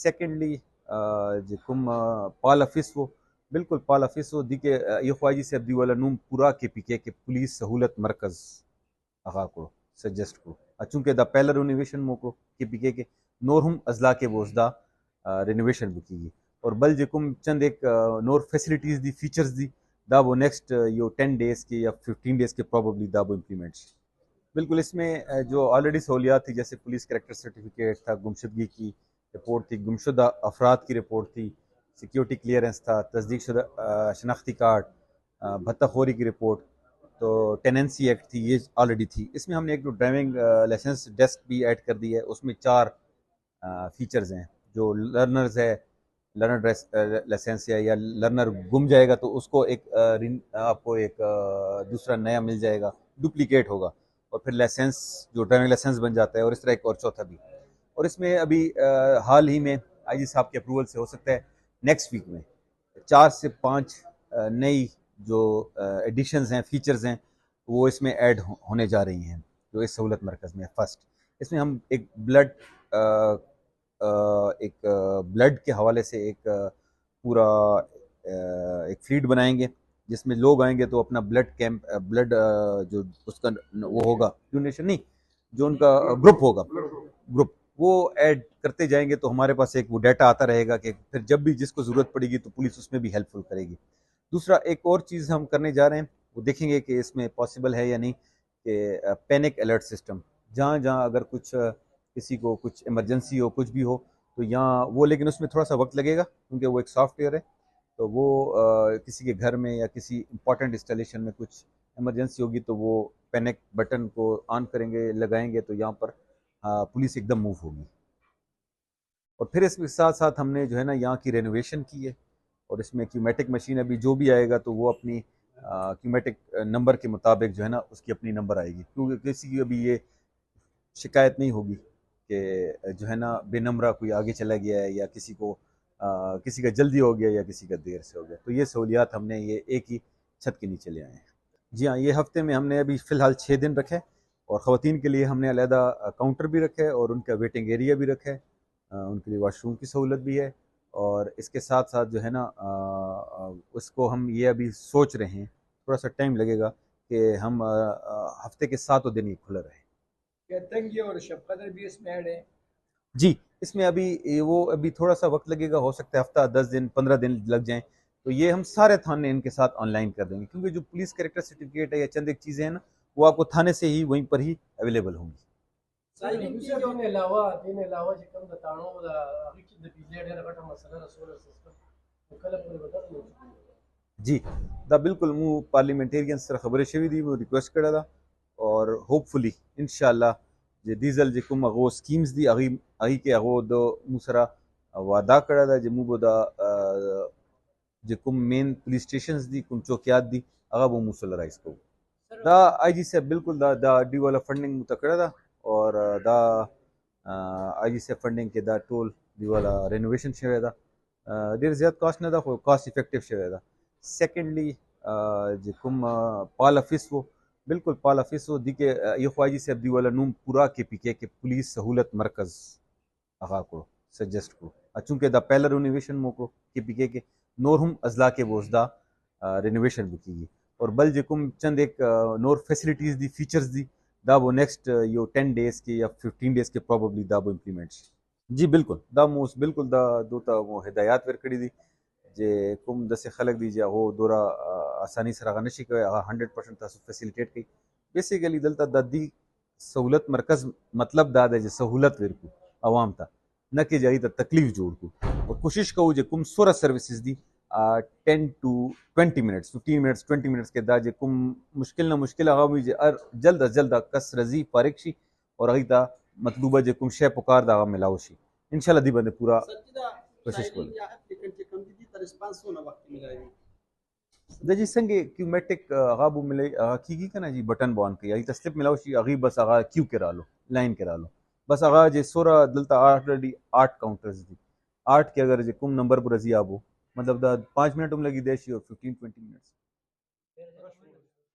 Secondly جو کم پال افیس وہ بالکل پال افیس وہ دی کہ یہ خواجی سے ابدی والا نوم پورا کے پی کے پولیس سہولت مرکز آغا کو سجیسٹ کو چونکہ دا پہلا رینوویشن مو کو کے پی کے نور ہم اضلاع کے بوزدہ رینوویشن بکی گی اور بل جکم چند ایک نور فیسلٹیز دی فیچرز دی دا وہ نیکسٹ یہ 10 ڈیز کے یا 15 ڈیز کے پروبیبلی دا وہ امپلیمنٹ بالکل اس میں جو آلریڈی سہولیات تھی جیسے پولیس کریکٹر سرٹیفکیٹ تھا، گمشدگی کی رپورٹ تھی، گمشدہ افراد کی رپورٹ تھی، سیکیورٹی کلیئرنس تھا، تصدیق شدہ شناختی کارڈ، بھتہ خوری کی رپورٹ، تو ٹیننسی ایکٹ تھی، یہ آلریڈی تھی۔ اس میں ہم نے ایک ڈرائیونگ لائسنس ڈیسک بھی ایڈ کر دی ہے، اس میں 4 فیچرز ہیں جو لرنرز ہے، لرنر لائسنس ہے یا لرنر گم جائے گا تو اس کو ایک آپ کو ایک دوسرا نیا مل جائے گا، ڈپلیکیٹ ہوگا اور پھر لائسنس جو ڈرائیونگ لائسنس بن جاتا ہے، اور اس طرح ایک اور چوتھا بھی۔ اور اس میں ابھی حال ہی میں آئی جی صاحب کے اپروول سے ہو سکتا ہے نیکسٹ ویک میں 4 سے 5 نئی جو ایڈیشنز ہیں، فیچرز ہیں، وہ اس میں ایڈ ہونے جا رہی ہیں جو اس سہولت مرکز میں۔ فرسٹ اس میں ہم ایک بلڈ کے حوالے سے ایک پورا ایک فلیٹ بنائیں گے جس میں لوگ آئیں گے تو اپنا بلڈ جو اس کا وہ ہوگا ڈونیشن نہیں، جو ان کا گروپ ہوگا، گروپ وہ ایڈ کرتے جائیں گے تو ہمارے پاس ایک وہ ڈیٹا آتا رہے گا کہ پھر جب بھی جس کو ضرورت پڑے گی تو پولیس اس میں بھی ہیلپ فل کرے گی۔ دوسرا ایک اور چیز ہم کرنے جا رہے ہیں، وہ دیکھیں گے کہ اس میں پاسبل ہے یا نہیں، کہ پینک الرٹ سسٹم، جہاں جہاں اگر کچھ کسی کو کچھ ایمرجنسی ہو، کچھ بھی ہو تو یہاں وہ، لیکن اس میں تھوڑا سا وقت لگے گا کیونکہ وہ ایک سافٹ ویئر ہے، تو وہ کسی کے گھر میں یا کسی امپورٹنٹ انسٹالیشن میں کچھ ایمرجنسی ہوگی تو وہ پینک بٹن کو آن کریں گے، لگائیں گے تو یہاں پر پولیس ایک دم موو ہوگی۔ اور پھر اس کے ساتھ ساتھ ہم نے جو ہے نا یہاں کی رینوویشن کی ہے، اور اس میں کیومیٹک مشین ابھی جو بھی آئے گا تو وہ اپنی کیومیٹک نمبر کے مطابق جو ہے نا اس کی اپنی نمبر آئے گی، کیونکہ کسی کی ابھی یہ شکایت نہیں ہوگی کہ جو ہے نا بے نمبرہ کوئی آگے چلا گیا ہے یا کسی کو کسی کا جلدی ہو گیا یا کسی کا دیر سے ہو گیا۔ تو یہ سہولیات ہم نے یہ ایک ہی چھت کے نیچے لے آئے ہیں۔ جی ہاں، یہ ہفتے میں ہم نے ابھی فی الحال 6 دن رکھے، اور خواتین کے لیے ہم نے علیحدہ کاؤنٹر بھی رکھے اور ان کا ویٹنگ ایریا بھی رکھے، ان کے لیے واش روم کی سہولت بھی ہے، اور اس کے ساتھ ساتھ جو ہے نا اس کو ہم یہ ابھی سوچ رہے ہیں، تھوڑا سا ٹائم لگے گا کہ ہم ہفتے کے 7 دن یہ کھلا رہے۔ تنگی اور شب قدر بھی اس میں ایڈ ہے؟ جی، اس میں ابھی تھوڑا سا وقت لگے گا، ہو سکتا ہے ہفتہ 10 دن 15 دن لگ جائیں، تو یہ ہم سارے تھانے ان کے ساتھ آن لائن کر دیں گے، کیونکہ جو پولیس کریکٹر سرٹیفکیٹ ہے یا چند ایک چیزیں ہیں نا وہ آپ کو تھانے سے ہی وہیں پر ہی اویلیبل ہوں گی۔ دین علاوہ چې کوم د تاڼو د هغې کې د بجلی ډېره غټه مسله ده، سولر سسټم کله پورې به دغه وشي؟ جی دا بالکل مو پارلیمنٹیرین سره خبرې شوې دي، مو ریکویسٹ کړی ده، اور ہوپ فلی ان شاء الله چې ډیزل چې کوم هغه سکیمز دي هغه کې هغه د مو سره وعده کړی ده چې موږ دا چې کوم مین پولیس سټیشنز دي، کوم چوکیات دي، هغه به مو سره رائز کوو۔ دا آئی جی صاحب بالکل دا ډي والا فنډینګ مو ته کړی ده، اور دا آئی جی صاحب فنډینګ کې دا ټول ډي والا رینوویشن شوی ده، ډېر زیات کاسټ نه ده خو کاسټ افیکټیو شوی ده۔ سیکنڈلی جو کم پال افیس وہ بالکل پال افیس وہ دی کہ یہ خواجی سے ابدی والا نوم پورا کے پی کے پولیس سہولت مرکز آغا کو سجیسٹ کو چونکہ دا پہلا رینوویشن مو کو کے پی کے نور ہم اضلاع کے بوزدہ رینوویشن بھی کی گی، اور بل جو کم چند ایک نور فیسلٹیز دی فیچرز دی دا وہ نیکسٹ یہ 10 ڈیز کے یا 15 ڈیز کے پروبیبلی دا وہ امپلیمنٹ۔ جی بالکل دا موس بالکل دا دوتا وہ ہدایات ورکړي دي چې کوم داسې خلک دي چې هغه دوره اساني سره هغه نشي کوي، هغه 100% تاسو فیسیلیټیټ کوي۔ بیسیکلی دلته د دې سہولت مرکز مطلب دا دی چې سہولت ورکو عوام ته، نه کې جاری ته تکلیف جوړ کو، اور کوشش کوو چې کوم سوره سروسز دي 10 to 20 منٹس 15 منٹس 20 منٹس کې دا چې کوم مشکل نه مشکل هغه وي چې جلد از جلد کس رضی فارغ شي اور هغه ته مطلوبه چې کوم شی پکار دا هغه ملاو شي، ان شاء الله دی باندې پورا کوشش کوو۔ دا جی څنګه کیومیټک هغه بو ملي هغه کیږي کنه جی، بٹن بون کوي هغه تسلیپ ملاو شي، هغه بس هغه کیو کرالو لائن کرالو، بس هغه چې سوره دلته آلریډي 8 کاؤنٹرز دي، 8 کې اگر چې کوم نمبر پر رضی آبو مطلب دا 5 منٹ هم لګي دی شي او 15-20 منٹس